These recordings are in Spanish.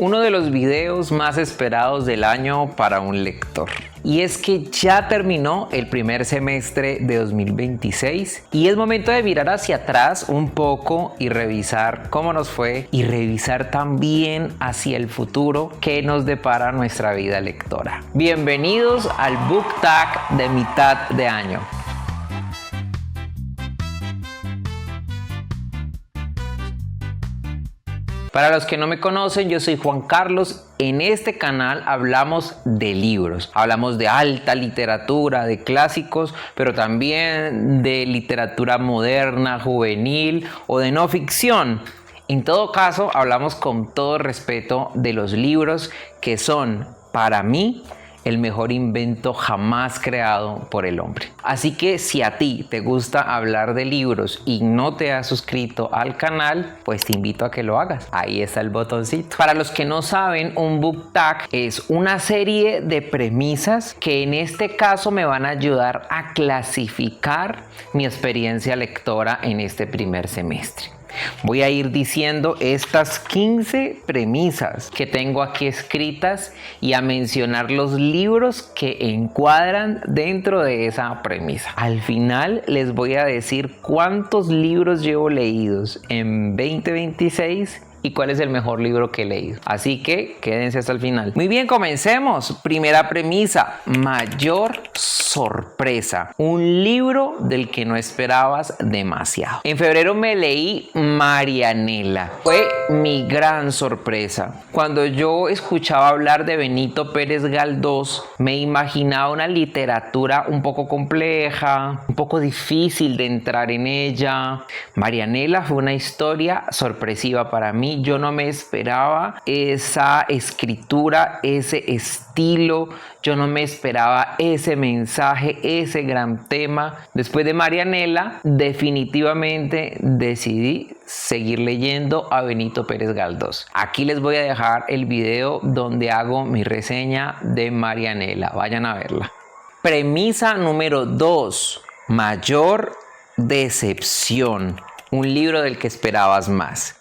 uno de los videos más esperados del año para un lector. Y es que ya terminó el primer semestre de 2026 y es momento de mirar hacia atrás un poco y revisar cómo nos fue y revisar también hacia el futuro que nos depara nuestra vida lectora. Bienvenidos al Book Tag de mitad de año. Para los que no me conocen, yo soy Juan Carlos. En este canal hablamos de libros, hablamos de alta literatura, de clásicos, pero también de literatura moderna, juvenil o de no ficción. En todo caso, hablamos con todo respeto de los libros que son, para mí, el mejor invento jamás creado por el hombre. Así que si a ti te gusta hablar de libros y no te has suscrito al canal, pues te invito a que lo hagas. Ahí está el botoncito. Para los que no saben, un book tag es una serie de premisas que en este caso me van a ayudar a clasificar mi experiencia lectora en este primer semestre. Voy a ir diciendo estas 15 premisas que tengo aquí escritas y a mencionar los libros que encuadran dentro de esa premisa. Al final les voy a decir cuántos libros llevo leídos en 2026 y cuál es el mejor libro que he leído. Así que quédense hasta el final. Muy bien, comencemos. Primera premisa: mayor sorpresa. Un libro del que no esperabas demasiado. En febrero me leí Marianela. Fue mi gran sorpresa. Cuando yo escuchaba hablar de Benito Pérez Galdós, me imaginaba una literatura un poco compleja, un poco difícil de entrar en ella. Marianela fue una historia sorpresiva para mí. Yo no me esperaba esa escritura, ese estilo. Yo no me esperaba ese mensaje, ese gran tema. Después de Marianela, definitivamente decidí seguir leyendo a Benito Pérez Galdós. Aquí les voy a dejar el video donde hago mi reseña de Marianela. Vayan a verla. Premisa número 2. Mayor decepción. Un libro del que esperabas más.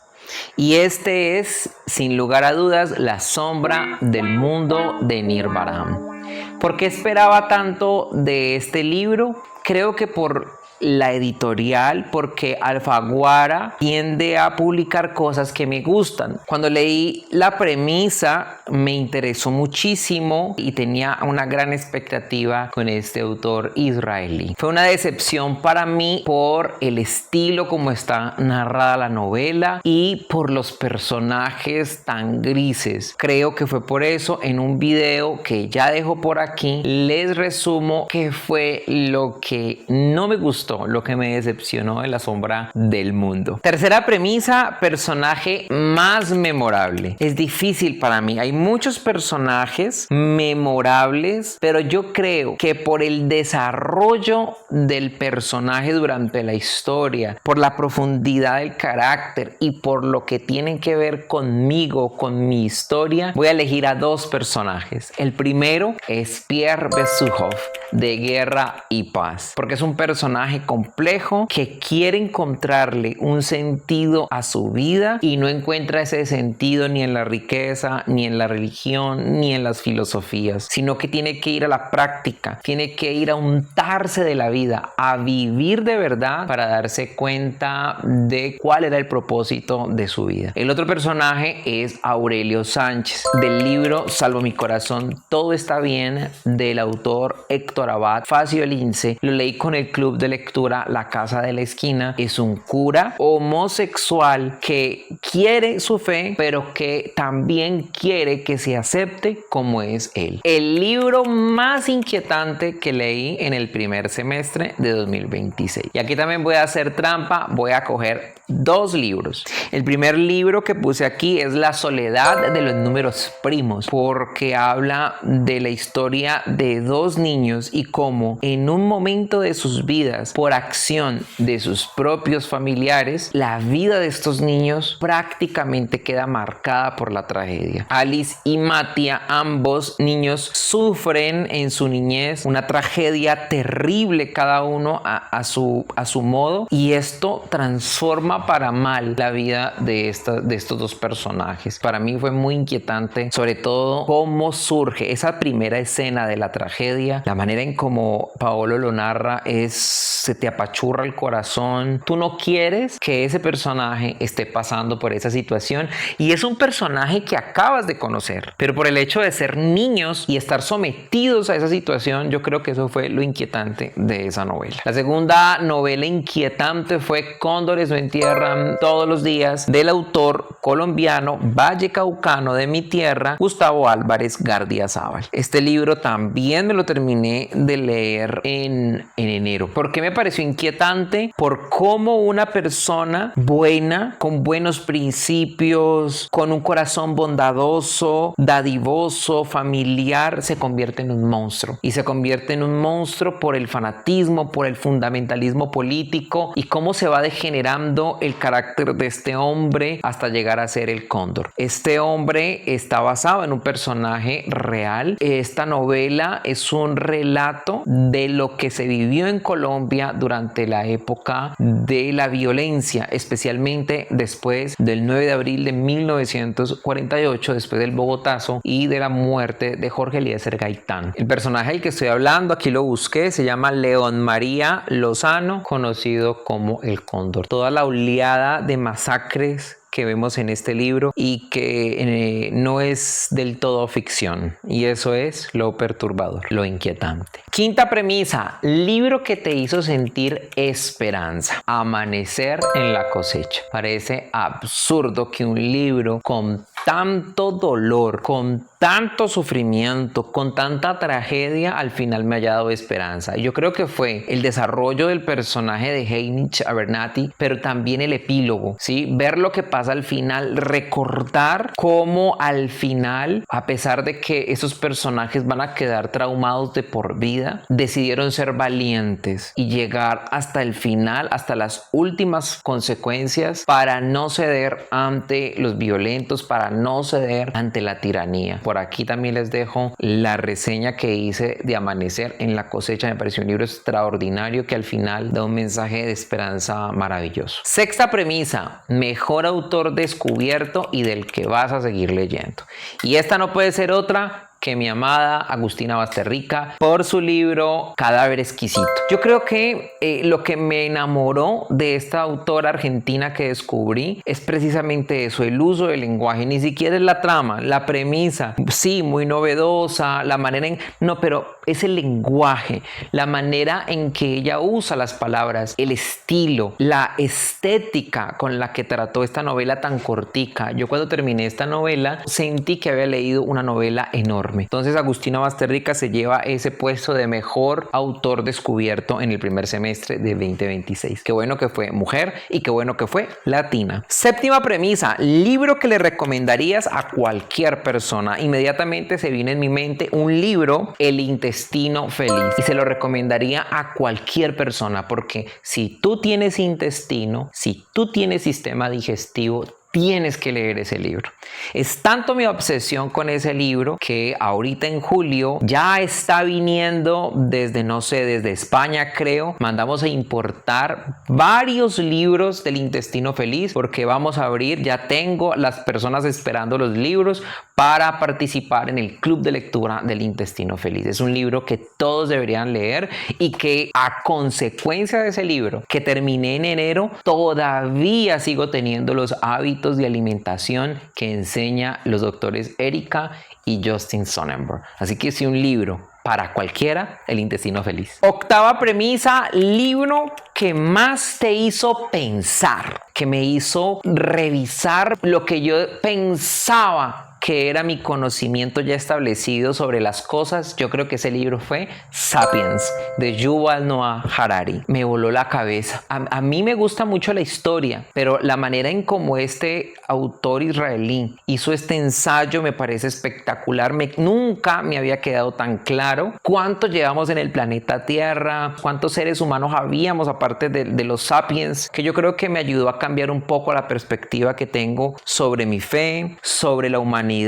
Y este es, sin lugar a dudas, La sombra del mundo de Nir Barham. ¿Por qué esperaba tanto de este libro? Creo que por la editorial, porque Alfaguara tiende a publicar cosas que me gustan. Cuando leí la premisa me interesó muchísimo y tenía una gran expectativa con este autor israelí. Fue una decepción para mí por el estilo como está narrada la novela y por los personajes tan grises. Creo que fue por eso en un video que ya dejo por aquí les resumo qué fue lo que no me gustó, lo que me decepcionó de La sombra del mundo. Tercera premisa: personaje más memorable. Es difícil para mí. Hay muchos personajes memorables, pero yo creo que por el desarrollo del personaje durante la historia, por la profundidad del carácter y por lo que tienen que ver conmigo, con mi historia, voy a elegir a dos personajes. El primero es Pierre Besukhov, de Guerra y Paz, porque es un personaje complejo que quiere encontrarle un sentido a su vida y no encuentra ese sentido ni en la riqueza, ni en la religión, ni en las filosofías, sino que tiene que ir a la práctica, tiene que ir a untarse de la vida, a vivir de verdad para darse cuenta de cuál era el propósito de su vida. El otro personaje es Aurelio Sánchez, del libro Salvo mi corazón, todo está bien, del autor Héctor Abad Facio Lince. Lo leí con el club de lectura La Casa de la Esquina. Es un cura homosexual que quiere su fe, pero que también quiere que se acepte como es él. El libro más inquietante que leí en el primer semestre de 2026. Y aquí también voy a hacer trampa, voy a coger dos libros. El primer libro que puse aquí es La soledad de los números primos, porque habla de la historia de dos niños y cómo en un momento de sus vidas por acción de sus propios familiares, la vida de estos niños prácticamente queda marcada por la tragedia. Alice y Mattia, ambos niños, sufren en su niñez una tragedia terrible, cada uno a su modo, y esto transforma para mal la vida de estos dos personajes. Para mí fue muy inquietante, sobre todo cómo surge esa primera escena de la tragedia, la manera en cómo Paolo lo narra se te apachurra el corazón. Tú no quieres que ese personaje esté pasando por esa situación, y es un personaje que acabas de conocer, pero por el hecho de ser niños y estar sometidos a esa situación, yo creo que eso fue lo inquietante de esa novela. La segunda novela inquietante fue Cóndores no entierran todos los días, del autor colombiano vallecaucano de mi tierra, Gustavo Álvarez Gardiazabal. Este libro también me lo terminé de leer en enero. ¿Por qué me pareció inquietante? Por cómo una persona buena, con buenos principios, con un corazón bondadoso, dadivoso, familiar, se convierte en un monstruo. Y se convierte en un monstruo por el fanatismo, por el fundamentalismo político, y cómo se va degenerando el carácter de este hombre hasta llegar a ser el Cóndor. Este hombre está basado en un personaje real. Esta novela es un relato de lo que se vivió en Colombia durante la época de la violencia, especialmente después del 9 de abril de 1948, después del Bogotazo y de la muerte de Jorge Eliezer Gaitán. El personaje del que estoy hablando, aquí lo busqué, se llama León María Lozano, conocido como el Cóndor. Toda la oleada de masacres que vemos en este libro y que no es del todo ficción, y eso es lo perturbador, lo inquietante. Quinta premisa: libro que te hizo sentir esperanza. Amanecer en la cosecha. Parece absurdo que un libro con tanto dolor, con tanto sufrimiento, con tanta tragedia, al final me haya dado esperanza. Yo creo que fue el desarrollo del personaje de Heinrich Abernathy, pero también el epílogo, ¿sí? Ver lo que pasa al final, recordar cómo al final, a pesar de que esos personajes van a quedar traumados de por vida, decidieron ser valientes y llegar hasta el final, hasta las últimas consecuencias, para no ceder ante los violentos, para no ceder ante la tiranía. Por aquí también les dejo la reseña que hice de Amanecer en la cosecha. Me pareció un libro extraordinario que al final da un mensaje de esperanza maravilloso. Sexta premisa: mejor autor descubierto y del que vas a seguir leyendo. Y esta no puede ser otra que mi amada Agustina Basterrica, por su libro Cadáver Exquisito. Yo creo que lo que me enamoró de esta autora argentina que descubrí es precisamente eso, el uso del lenguaje. Ni siquiera es la trama, la premisa, sí, muy novedosa, la manera en... No, pero es el lenguaje, la manera en que ella usa las palabras, el estilo, la estética con la que trató esta novela tan cortica. Yo cuando terminé esta novela sentí que había leído una novela enorme. Entonces Agustina Basterrica se lleva ese puesto de mejor autor descubierto en el primer semestre de 2026. Qué bueno que fue mujer y qué bueno que fue latina. Séptima premisa: libro que le recomendarías a cualquier persona. Inmediatamente se viene en mi mente un libro, El intestino feliz, y se lo recomendaría a cualquier persona, porque si tú tienes intestino, si tú tienes sistema digestivo, tienes que leer ese libro. Es tanto mi obsesión con ese libro que ahorita en julio ya está viniendo desde España, creo. Mandamos a importar varios libros del intestino feliz porque vamos a abrir, ya tengo las personas esperando los libros para participar en el club de lectura del intestino feliz. Es un libro que todos deberían leer y que a consecuencia de ese libro que terminé en enero, todavía sigo teniendo los hábitos de alimentación que enseña los doctores Erika y Justin Sonnenberg. Así que sí, un libro para cualquiera, El intestino feliz. Octava premisa: libro que más te hizo pensar, que me hizo revisar lo que yo pensaba que era mi conocimiento ya establecido sobre las cosas, yo creo que ese libro fue Sapiens, de Yuval Noah Harari. Me voló la cabeza. A mí me gusta mucho la historia, pero la manera en cómo este autor israelí hizo este ensayo me parece espectacular. Nunca me había quedado tan claro cuánto llevamos en el planeta Tierra, cuántos seres humanos habíamos aparte de los sapiens, que yo creo que me ayudó a cambiar un poco la perspectiva que tengo sobre mi fe, sobre la humanidad,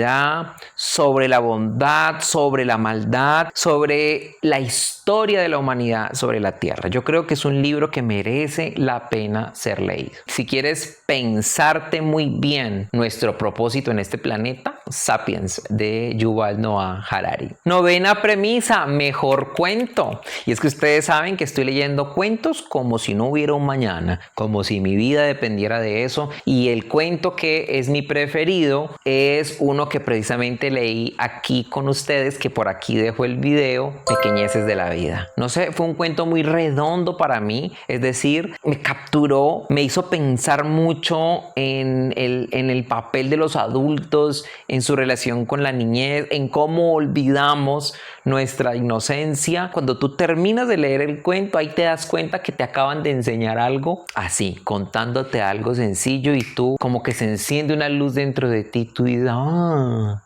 sobre la bondad, sobre la maldad, sobre la historia de la humanidad, sobre la Tierra. Yo creo que es un libro que merece la pena ser leído. Si quieres pensarte muy bien nuestro propósito en este planeta, Sapiens, de Yuval Noah Harari. Novena premisa, mejor cuento. Y es que ustedes saben que estoy leyendo cuentos como si no hubiera un mañana, como si mi vida dependiera de eso. Y el cuento que es mi preferido es uno que precisamente leí aquí con ustedes, que por aquí dejo el video, Pequeñeces de la Vida. No sé, fue un cuento muy redondo para mí, es decir, me capturó, me hizo pensar mucho en el papel de los adultos, en su relación con la niñez, en cómo olvidamos nuestra inocencia. Cuando tú terminas de leer el cuento, ahí te das cuenta que te acaban de enseñar algo así, contándote algo sencillo, y tú como que se enciende una luz dentro de ti. Tú dices,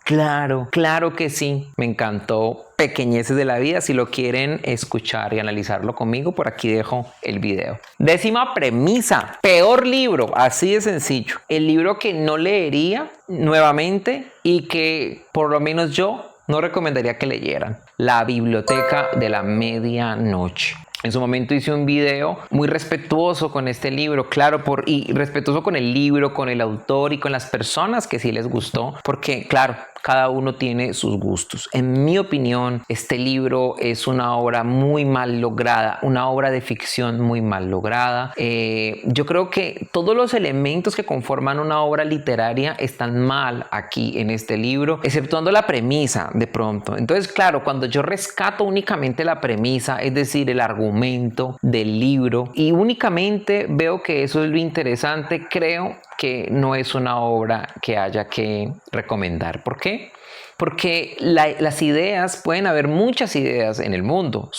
claro, claro que sí. Me encantó Pequeñeces de la Vida. Si lo quieren escuchar y analizarlo conmigo, por aquí dejo el video. Décima premisa, peor libro, así de sencillo. El libro que no leería nuevamente y que por lo menos yo no recomendaría que leyeran: La Biblioteca de la Medianoche. En su momento hice un video muy respetuoso con este libro, claro, y respetuoso con el libro, con el autor y con las personas que sí les gustó, porque claro, cada uno tiene sus gustos. En mi opinión, este libro es una obra muy mal lograda, una obra de ficción muy mal lograda. Yo creo que todos los elementos que conforman una obra literaria están mal aquí en este libro, exceptuando la premisa de pronto. Entonces, claro, cuando yo rescato únicamente la premisa, es decir, el argumento del libro, y únicamente veo que eso es lo interesante, creo que no es una obra que haya que recomendar. ¿Por qué? Porque las ideas, pueden haber muchas ideas en el mundo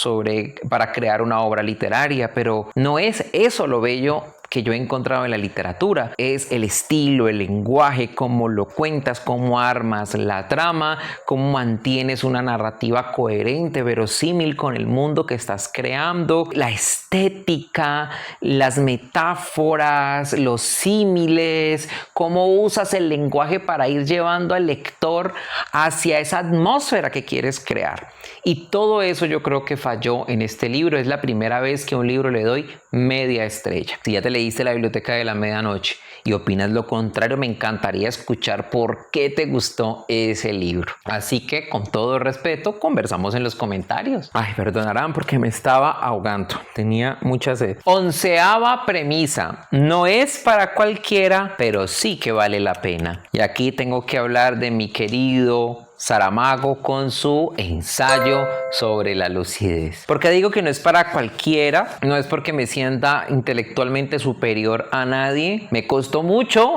para crear una obra literaria, pero no es eso lo bello que yo he encontrado en la literatura. Es el estilo, el lenguaje, cómo lo cuentas, cómo armas la trama, cómo mantienes una narrativa coherente, verosímil con el mundo que estás creando, la estética, las metáforas, los símiles, cómo usas el lenguaje para ir llevando al lector hacia esa atmósfera que quieres crear. Y todo eso yo creo que falló en este libro. Es la primera vez que a un libro le doy media estrella. Si ya te leíste La Biblioteca de la Medianoche y opinas lo contrario, me encantaría escuchar por qué te gustó ese libro. Así que, con todo respeto, conversamos en los comentarios. Ay, perdonarán porque me estaba ahogando. Tenía mucha sed. 11ª premisa. No es para cualquiera, pero sí que vale la pena. Y aquí tengo que hablar de mi querido Saramago con su ensayo sobre la lucidez. ¿Por qué digo que no es para cualquiera? No es porque me sienta intelectualmente superior a nadie. Me costó mucho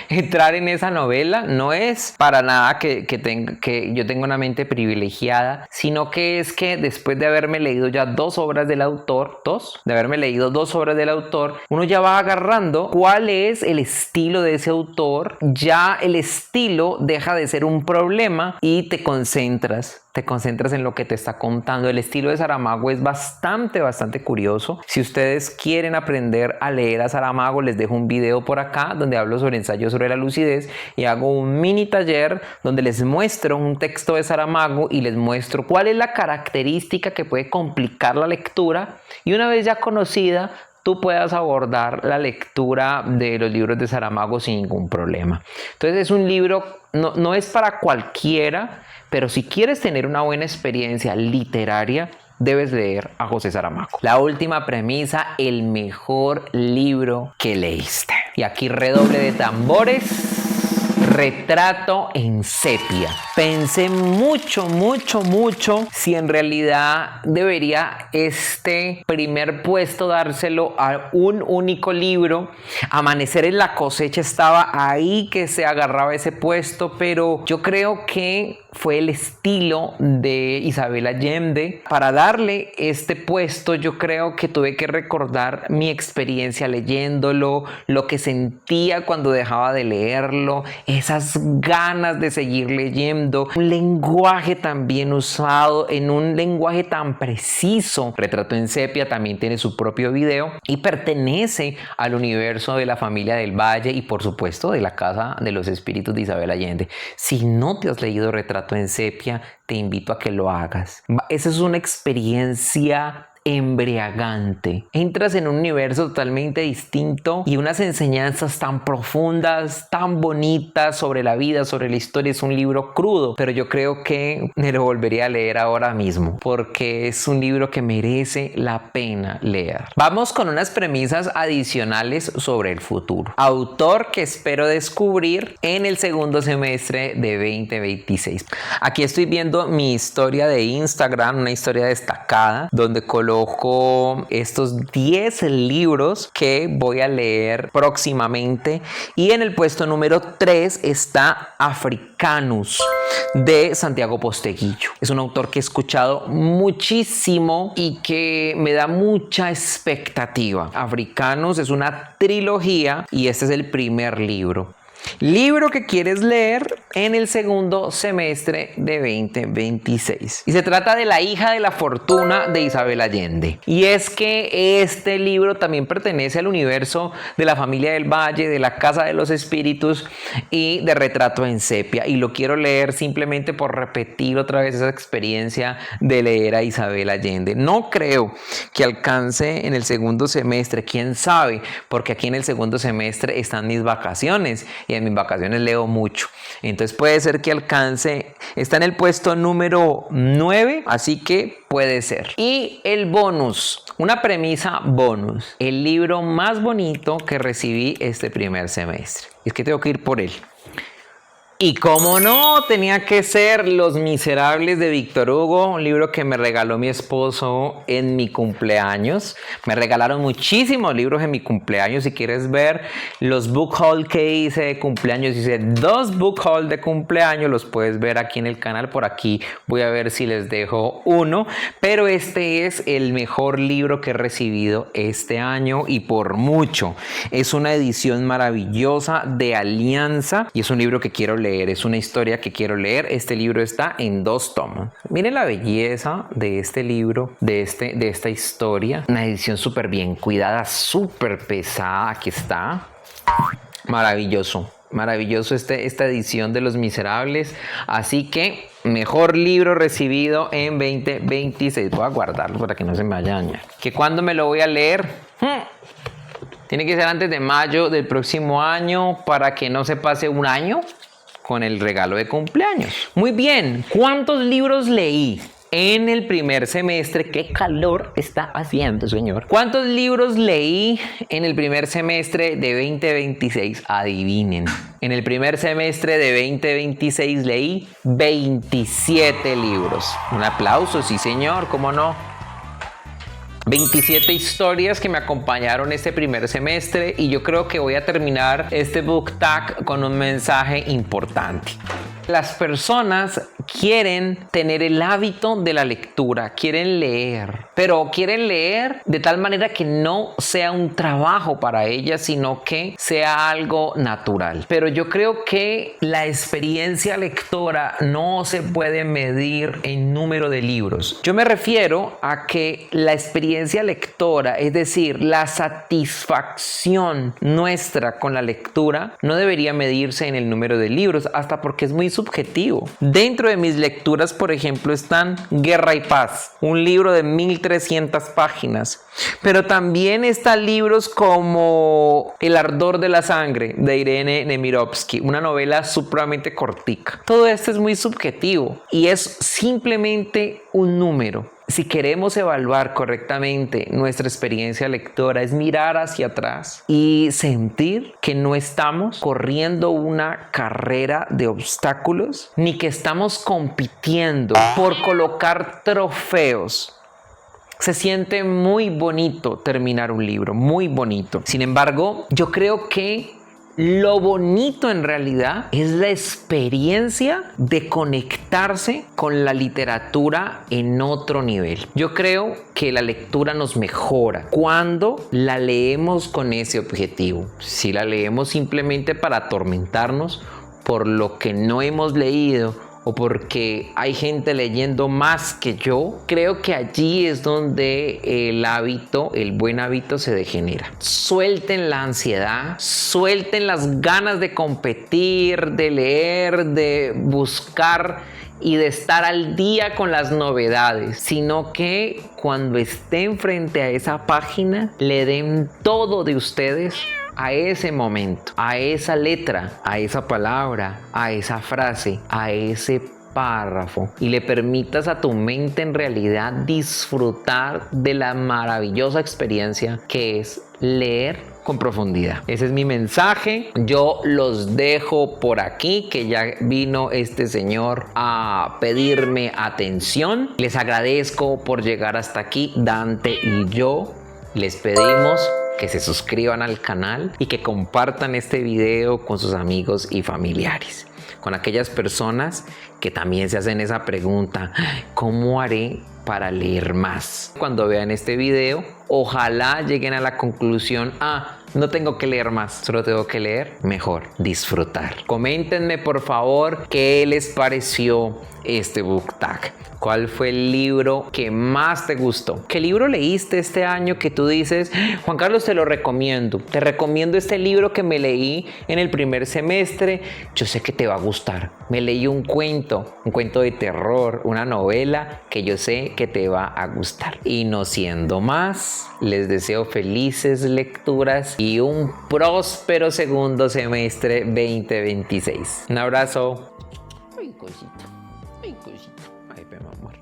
entrar en esa novela. No es para nada que yo tenga una mente privilegiada, sino que es que después de haberme leído ya dos obras del autor, uno ya va agarrando cuál es el estilo de ese autor. Ya el estilo deja de ser un problema y te concentras en lo que te está contando. El estilo de Saramago es bastante curioso. Si ustedes quieren aprender a leer a Saramago, les dejo un video por acá donde hablo sobre ensayos sobre la lucidez y hago un mini taller donde les muestro un texto de Saramago y les muestro cuál es la característica que puede complicar la lectura, y una vez ya conocida, tú puedas abordar la lectura de los libros de Saramago sin ningún problema. Entonces es un libro, no es para cualquiera, pero si quieres tener una buena experiencia literaria, debes leer a José Saramago. La última premisa, el mejor libro que leíste. Y aquí redoble de tambores. Retrato en sepia. Pensé mucho si en realidad debería este primer puesto dárselo a un único libro. Amanecer en la cosecha estaba ahí que se agarraba ese puesto, pero yo creo que fue el estilo de Isabel Allende. Para darle este puesto, yo creo que tuve que recordar mi experiencia leyéndolo, lo que sentía cuando dejaba de leerlo, esas ganas de seguir leyendo, un lenguaje tan bien usado, en un lenguaje tan preciso. Retrato en sepia también tiene su propio video y pertenece al universo de la familia del Valle y por supuesto de la Casa de los Espíritus de Isabel Allende. Si no te has leído Retrato en sepia, te invito a que lo hagas. Esa es una experiencia embriagante. Entras en un universo totalmente distinto y unas enseñanzas tan profundas, tan bonitas sobre la vida, sobre la historia. Es un libro crudo, pero yo creo que me lo volvería a leer ahora mismo porque es un libro que merece la pena leer. Vamos con unas premisas adicionales sobre el futuro. Autor que espero descubrir en el segundo semestre de 2026. Aquí estoy viendo mi historia de Instagram, una historia destacada donde coloco estos 10 libros que voy a leer próximamente y en el puesto número 3 está Africanus de Santiago Posteguillo. Es un autor que he escuchado muchísimo y que me da mucha expectativa. Africanus es una trilogía y este es el primer libro. Libro que quieres leer en el segundo semestre de 2026. Y se trata de La hija de la fortuna de Isabel Allende. Y es que este libro también pertenece al universo de la familia del Valle, de la Casa de los Espíritus y de Retrato en sepia. Y lo quiero leer simplemente por repetir otra vez esa experiencia de leer a Isabel Allende. No creo que alcance en el segundo semestre, quién sabe, porque aquí en el segundo semestre están mis vacaciones y en mis vacaciones leo mucho. Entonces puede ser que alcance, está en el puesto número 9, así que puede ser. Y el bonus, una premisa bonus, el libro más bonito que recibí este primer semestre. Es que tengo que ir por él. Y como no, tenía que ser Los Miserables de Víctor Hugo, un libro que me regaló mi esposo en mi cumpleaños. Me regalaron muchísimos libros en mi cumpleaños. Si quieres ver los book haul que hice de cumpleaños, hice 2 book haul de cumpleaños, los puedes ver aquí en el canal. Por aquí voy a ver si les dejo uno. Pero este es el mejor libro que he recibido este año y por mucho. Es una edición maravillosa de Alianza y es un libro que quiero leer. Es una historia que quiero leer. Este libro está en 2 tomos. Miren la belleza de este libro, de esta historia. Una edición súper bien cuidada, súper pesada. Aquí está. Maravilloso. Maravilloso esta edición de Los Miserables. Así que mejor libro recibido en 2026. Voy a guardarlo para que no se me vaya a dañar. ¿Que cuándo me lo voy a leer? Tiene que ser antes de mayo del próximo año para que no se pase un año con el regalo de cumpleaños. Muy bien, ¿cuántos libros leí en el primer semestre? ¡Qué calor está haciendo, señor! ¿Cuántos libros leí en el primer semestre de 2026? Adivinen. En el primer semestre de 2026 leí 27 libros. Un aplauso, sí señor, ¿cómo no? 27 historias que me acompañaron este primer semestre y yo creo que voy a terminar este book tag con un mensaje importante. Las personas quieren tener el hábito de la lectura, quieren leer, pero quieren leer de tal manera que no sea un trabajo para ellas, sino que sea algo natural. Pero yo creo que la experiencia lectora no se puede medir en número de libros. Yo me refiero a que la experiencia lectora, es decir, la satisfacción nuestra con la lectura, no debería medirse en el número de libros, hasta porque es muy subjetivo. Dentro de mis lecturas, por ejemplo, están Guerra y Paz, un libro de 1300 páginas, pero también están libros como El ardor de la sangre de Irene Nemirovsky, una novela supremamente cortica. Todo esto es muy subjetivo y es simplemente un número. Si queremos evaluar correctamente nuestra experiencia lectora, es mirar hacia atrás y sentir que no estamos corriendo una carrera de obstáculos, ni que estamos compitiendo por colocar trofeos. Se siente muy bonito terminar un libro, muy bonito. Sin embargo, yo creo que lo bonito en realidad es la experiencia de conectarse con la literatura en otro nivel. Yo creo que la lectura nos mejora cuando la leemos con ese objetivo. Si la leemos simplemente para atormentarnos por lo que no hemos leído o porque hay gente leyendo más que yo, creo que allí es donde el buen hábito se degenera. Suelten la ansiedad, suelten las ganas de competir, de leer, de buscar y de estar al día con las novedades, sino que cuando estén frente a esa página, le den todo de ustedes a ese momento, a esa letra, a esa palabra, a esa frase, a ese párrafo, y le permitas a tu mente en realidad disfrutar de la maravillosa experiencia que es leer con profundidad. Ese es mi mensaje. Yo los dejo por aquí, que ya vino este señor a pedirme atención. Les agradezco por llegar hasta aquí. Dante y yo les pedimos que se suscriban al canal y que compartan este video con sus amigos y familiares, con aquellas personas que también se hacen esa pregunta: ¿cómo haré para leer más? Cuando vean este video, ojalá lleguen a la conclusión: no tengo que leer más, solo tengo que leer mejor, disfrutar. Coméntenme por favor qué les pareció este book tag. ¿Cuál fue el libro que más te gustó? ¿Qué libro leíste este año que tú dices: Juan Carlos, te lo recomiendo? Te recomiendo este libro que me leí en el primer semestre. Yo sé que te va a gustar. Me leí un cuento de terror, una novela que yo sé que te va a gustar. Y no siendo más, les deseo felices lecturas y un próspero segundo semestre 2026. Un abrazo. Ay, cosita. Ay, cosita. Ay, mi amor.